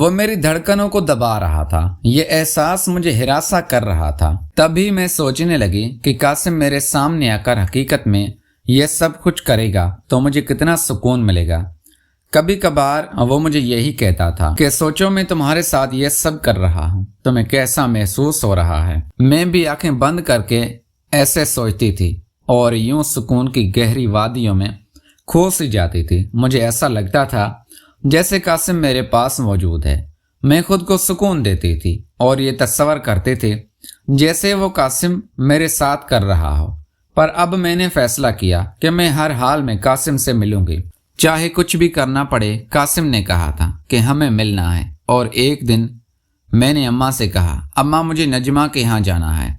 وہ میری دھڑکنوں کو دبا رہا تھا۔ یہ احساس مجھے ہراساں کر رہا تھا۔ تبھی میں سوچنے لگی کہ قاسم میرے سامنے آ کر حقیقت میں یہ سب کچھ کرے گا تو مجھے کتنا سکون ملے گا۔ کبھی کبھار وہ مجھے یہی کہتا تھا کہ سوچو میں تمہارے ساتھ یہ سب کر رہا ہوں، تمہیں کیسا محسوس ہو رہا ہے۔ میں بھی آنکھیں بند کر کے ایسے سوچتی تھی اور یوں سکون کی گہری وادیوں میں کھو سی جاتی تھی۔ مجھے ایسا لگتا تھا جیسے قاسم میرے پاس موجود ہے۔ میں خود کو سکون دیتی تھی اور یہ تصور کرتے تھے جیسے وہ قاسم میرے ساتھ کر رہا ہو۔ پر اب میں نے فیصلہ کیا کہ میں ہر حال میں قاسم سے ملوں گی، چاہے کچھ بھی کرنا پڑے۔ قاسم نے کہا تھا کہ ہمیں ملنا ہے، اور ایک دن میں نے اماں سے کہا، اماں مجھے نجمہ کے یہاں جانا ہے۔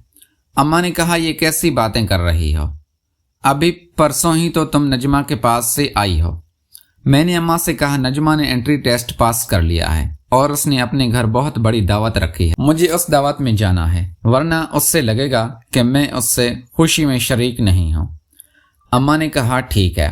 اماں نے کہا یہ کیسی باتیں کر رہی ہو، ابھی پرسوں ہی تو تم نجمہ کے پاس سے آئی ہو۔ میں نے اماں سے کہا نجمہ نے انٹری ٹیسٹ پاس کر لیا ہے اور اس نے اپنے گھر بہت بڑی دعوت رکھی ہے، مجھے اس دعوت میں جانا ہے، ورنہ اس سے لگے گا کہ میں اس سے خوشی میں شریک نہیں ہوں۔ اماں نے کہا ٹھیک ہے،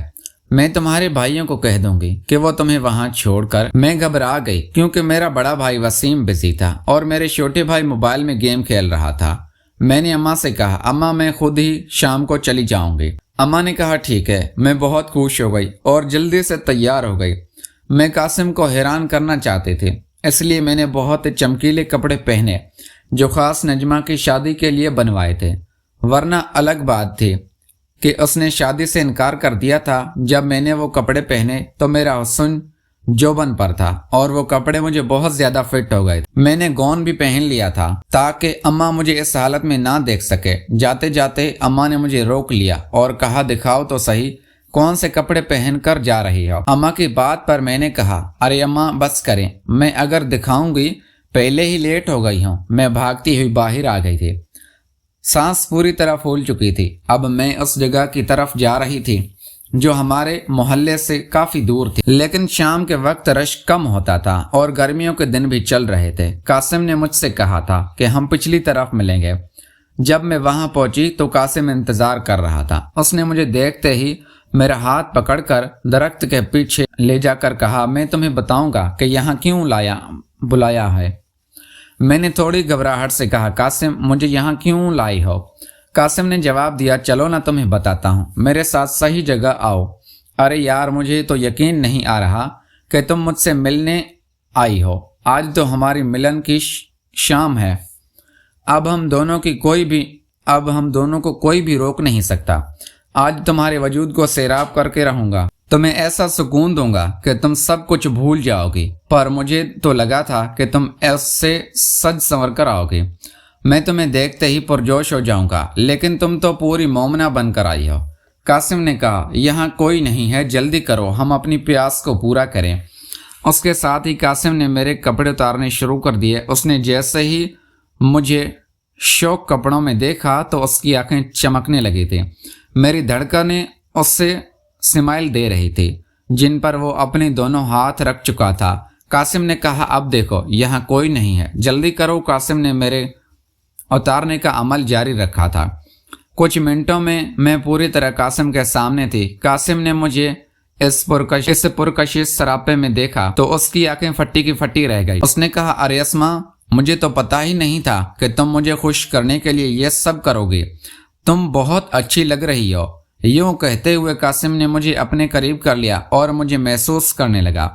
میں تمہارے بھائیوں کو کہہ دوں گی کہ وہ تمہیں وہاں چھوڑ کر۔ میں گھبرا گئی کیونکہ میرا بڑا بھائی وسیم بزی تھا اور میرے چھوٹے بھائی موبائل میں گیم کھیل رہا تھا۔ میں نے اماں سے کہا اماں میں خود ہی شام کو چلی جاؤں گی۔ اماں نے کہا ٹھیک ہے۔ میں بہت خوش ہو گئی اور جلدی سے تیار ہو گئی۔ میں قاسم کو حیران کرنا چاہتے تھے، اس لیے میں نے بہت چمکیلے کپڑے پہنے جو خاص نجمہ کی شادی کے لیے بنوائے تھے، ورنہ الگ بات تھی کہ اس نے شادی سے انکار کر دیا تھا۔ جب میں نے وہ کپڑے پہنے تو میرا حسن جوبن پر تھا اور وہ کپڑے مجھے بہت زیادہ فٹ ہو گئے۔ میں نے گون بھی پہن لیا تھا تاکہ اماں مجھے اس حالت میں نہ دیکھ سکے۔ جاتے جاتے اماں نے مجھے روک لیا اور کہا دکھاؤ تو صحیح کون سے کپڑے پہن کر جا رہی ہو۔ اماں کی بات پر میں نے کہا ارے اماں بس کریں، میں اگر دکھاؤں گی پہلے ہی لیٹ ہو گئی ہوں۔ میں بھاگتی ہوئی باہر آ گئی تھی، سانس پوری طرح پھول چکی تھی۔ اب میں اس جگہ کی طرف جا رہی تھی جو ہمارے محلے سے کافی دور تھی، لیکن شام کے وقت رش کم ہوتا تھا اور گرمیوں کے دن بھی چل رہے تھے۔ قاسم نے مجھ سے کہا تھا کہ ہم پچھلی طرف ملیں گے۔ جب میں وہاں پہنچی تو قاسم انتظار کر رہا تھا۔ اس نے مجھے دیکھتے ہی میرا ہاتھ پکڑ کر درخت کے پیچھے لے جا کر کہا میں تمہیں بتاؤں گا کہ یہاں کیوں بلایا ہے۔ میں نے تھوڑی گھبراہٹ سے کہا قاسم مجھے یہاں کیوں لائی ہو؟ قاسم نے جواب دیا چلو نہ تمہیں بتاتا ہوں، میرے ساتھ صحیح جگہ آؤ۔ ارے یار مجھے تو یقین نہیں آ رہا کہ تم مجھ سے ملنے آئی ہو۔ آج تو ہماری ملن کی شام ہے، اب ہم دونوں کو کوئی بھی روک نہیں سکتا۔ آج تمہارے وجود کو سیراب کر کے رہوں گا، تمہیں ایسا سکون دوں گا کہ تم سب کچھ بھول جاؤ گی۔ پر مجھے تو لگا تھا کہ تم اس سے سج سنور کر آؤ گی، میں تمہیں دیکھتے ہی پرجوش ہو جاؤں گا، لیکن تم تو پوری مومنہ بن کر آئی ہو۔ قاسم نے کہا یہاں کوئی نہیں ہے، جلدی کرو ہم اپنی پیاس کو پورا کریں۔ اس کے ساتھ ہی قاسم نے میرے کپڑے اتارنے شروع کر دیے۔ اس نے جیسے ہی مجھے شوق کپڑوں میں دیکھا تو اس کی آنکھیں چمکنے لگی تھی۔ میری دھڑکنیں اس سے سمائل دے رہی تھی جن پر وہ اپنے دونوں ہاتھ رکھ چکا تھا۔ قاسم نے کہا اب دیکھو یہاں کوئی نہیں ہے، جلدی کرو۔ قاسم نے میرے اتارنے کا عمل جاری رکھا تھا۔ کچھ منٹوں میں پوری طرح قاسم کے سامنے تھی۔ قاسم نے مجھے اس پرکشش سراپے میں دیکھا تو اس کی آنکھیں پھٹی کی پھٹی رہ گئی۔ اس نے کہا ارے اسما مجھے تو پتا ہی نہیں تھا کہ تم مجھے خوش کرنے کے لیے یہ سب کرو گی، تم بہت اچھی لگ رہی ہو۔ یوں کہتے ہوئے قاسم نے مجھے اپنے قریب کر لیا اور مجھے محسوس کرنے لگا۔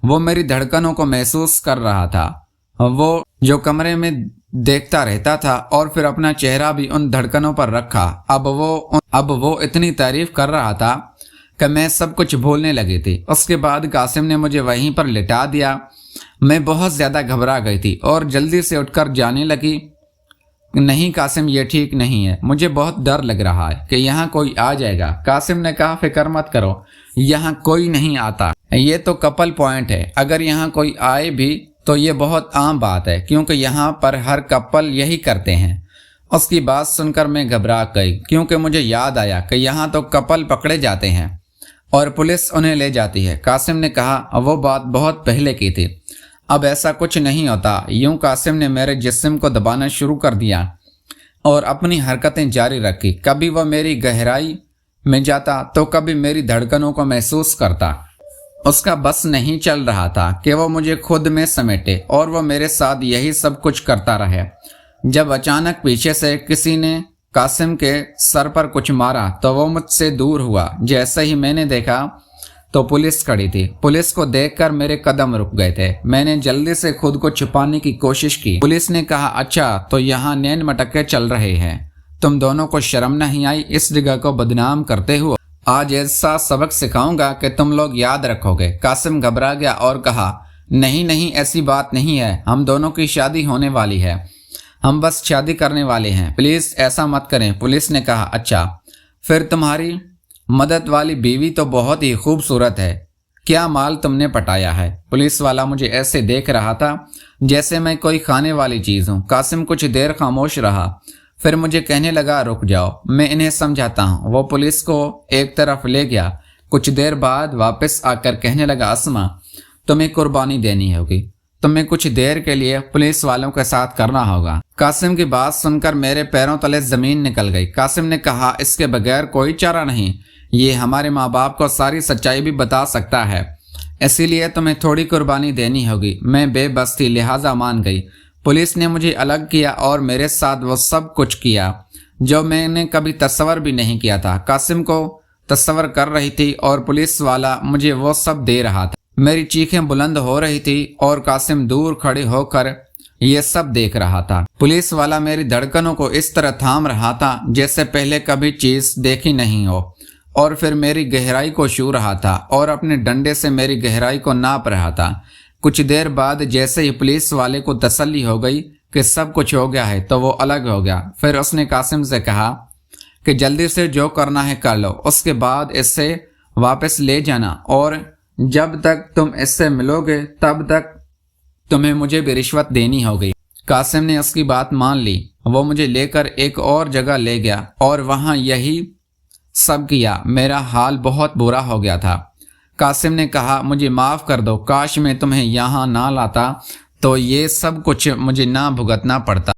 وہ میری دھڑکنوں کو محسوس کر رہا تھا، وہ جو کمرے میں دیکھتا رہتا تھا اور پھر اپنا چہرہ بھی ان دھڑکنوں پر رکھا۔ اب وہ اتنی تعریف کر رہا تھا کہ میں سب کچھ بھولنے لگی تھی۔ اس کے بعد قاسم نے مجھے وہیں پر لٹا دیا۔ میں بہت زیادہ گھبرا گئی تھی اور جلدی سے اٹھ کر جانے لگی۔ نہیں قاسم یہ ٹھیک نہیں ہے، مجھے بہت ڈر لگ رہا ہے کہ یہاں کوئی آ جائے گا۔ قاسم نے کہا فکر مت کرو، یہاں کوئی نہیں آتا، یہ تو کپل پوائنٹ ہے، اگر یہاں کوئی آئے بھی تو یہ بہت عام بات ہے کیونکہ یہاں پر ہر کپل یہی کرتے ہیں۔ اس کی بات سن کر میں گھبرا گئی کیونکہ مجھے یاد آیا کہ یہاں تو کپل پکڑے جاتے ہیں اور پولیس انہیں لے جاتی ہے۔ قاسم نے کہا وہ بات بہت پہلے کی تھی، اب ایسا کچھ نہیں ہوتا۔ یوں قاسم نے میرے جسم کو دبانا شروع کر دیا اور اپنی حرکتیں جاری رکھی۔ کبھی وہ میری گہرائی میں جاتا تو کبھی میری دھڑکنوں کو محسوس کرتا۔ اس کا بس نہیں چل رہا تھا کہ وہ مجھے خود میں سمیٹے اور وہ میرے ساتھ یہی سب کچھ کرتا رہے۔ جب اچانک پیچھے سے کسی نے قاسم کے سر پر کچھ مارا تو وہ مجھ سے دور ہوا۔ جیسے ہی میں نے دیکھا تو پولیس کھڑی تھی۔ پولیس کو دیکھ کر میرے قدم رک گئے تھے۔ میں نے جلدی سے خود کو چھپانے کی کوشش کی۔ پولیس نے کہا، اچھا تو یہاں نین مٹکے چل رہے ہیں، تم دونوں کو شرم نہیں آئی اس جگہ کو بدنام کرتے ہو؟ آج ایسا سبق سکھاؤں گا کہ تم لوگ یاد رکھو گے۔ قاسم گھبرا گیا اور کہا، نہیں ایسی بات نہیں ہے، ہم دونوں کی شادی ہونے والی ہے، ہم بس شادی کرنے والے ہیں، پلیز ایسا مت کریں۔ پولیس نے کہا، اچھا پھر تمہاری مدد والی بیوی تو بہت ہی خوبصورت ہے، کیا مال تم نے پٹایا ہے؟ پولیس والا مجھے ایسے دیکھ رہا تھا جیسے میں کوئی کھانے والی چیز ہوں۔ قاسم کچھ دیر خاموش رہا، پھر مجھے کہنے لگا، رک جاؤ میں انہیں سمجھاتا ہوں۔ وہ پولیس کو ایک طرف لے گیا۔ کچھ دیر بعد واپس آ کر کہنے لگا، اسما تمہیں قربانی دینی ہوگی، تمہیں کچھ دیر کے لیے پولیس والوں کے ساتھ کرنا ہوگا۔ قاسم کی بات سن کر میرے پیروں تلے زمین نکل گئی۔ قاسم نے کہا، اس کے بغیر کوئی چارہ نہیں، یہ ہمارے ماں باپ کو ساری سچائی بھی بتا سکتا ہے، اسی لیے تمہیں تھوڑی قربانی دینی ہوگی۔ میں بے بس تھی لہٰذا مان گئی۔ پولیس نے مجھے الگ کیا اور میرے ساتھ وہ سب کچھ کیا جو میں نے کبھی تصور بھی نہیں کیا تھا۔ قاسم کو تصور کر رہی تھی اور پولیس والا مجھے وہ سب دے رہا تھا۔ میری چیخیں بلند ہو رہی تھی اور قاسم دور کھڑے ہو کر یہ سب دیکھ رہا تھا۔ پولیس والا میری دھڑکنوں کو اس طرح تھام رہا تھا جیسے پہلے کبھی چیز دیکھی نہیں ہو، اور پھر میری گہرائی کو چھو رہا تھا اور اپنے ڈنڈے سے میری گہرائی کو ناپ رہا تھا۔ کچھ دیر بعد جیسے ہی پولیس والے کو تسلی ہو گئی کہ سب کچھ ہو گیا ہے تو وہ الگ ہو گیا۔ پھر اس نے قاسم سے کہا کہ جلدی سے جو کرنا ہے کر لو، اس کے بعد اس سے واپس لے جانا، اور جب تک تم اس سے ملو گے تب تک تمہیں مجھے بھی رشوت دینی ہوگی۔ قاسم نے اس کی بات مان لی۔ وہ مجھے لے کر ایک اور جگہ لے گیا اور وہاں یہی سب کیا۔ میرا حال بہت برا ہو گیا تھا۔ قاسم نے کہا، مجھے معاف کر دو، کاش میں تمہیں یہاں نہ لاتا تو یہ سب کچھ مجھے نہ بھگتنا پڑتا۔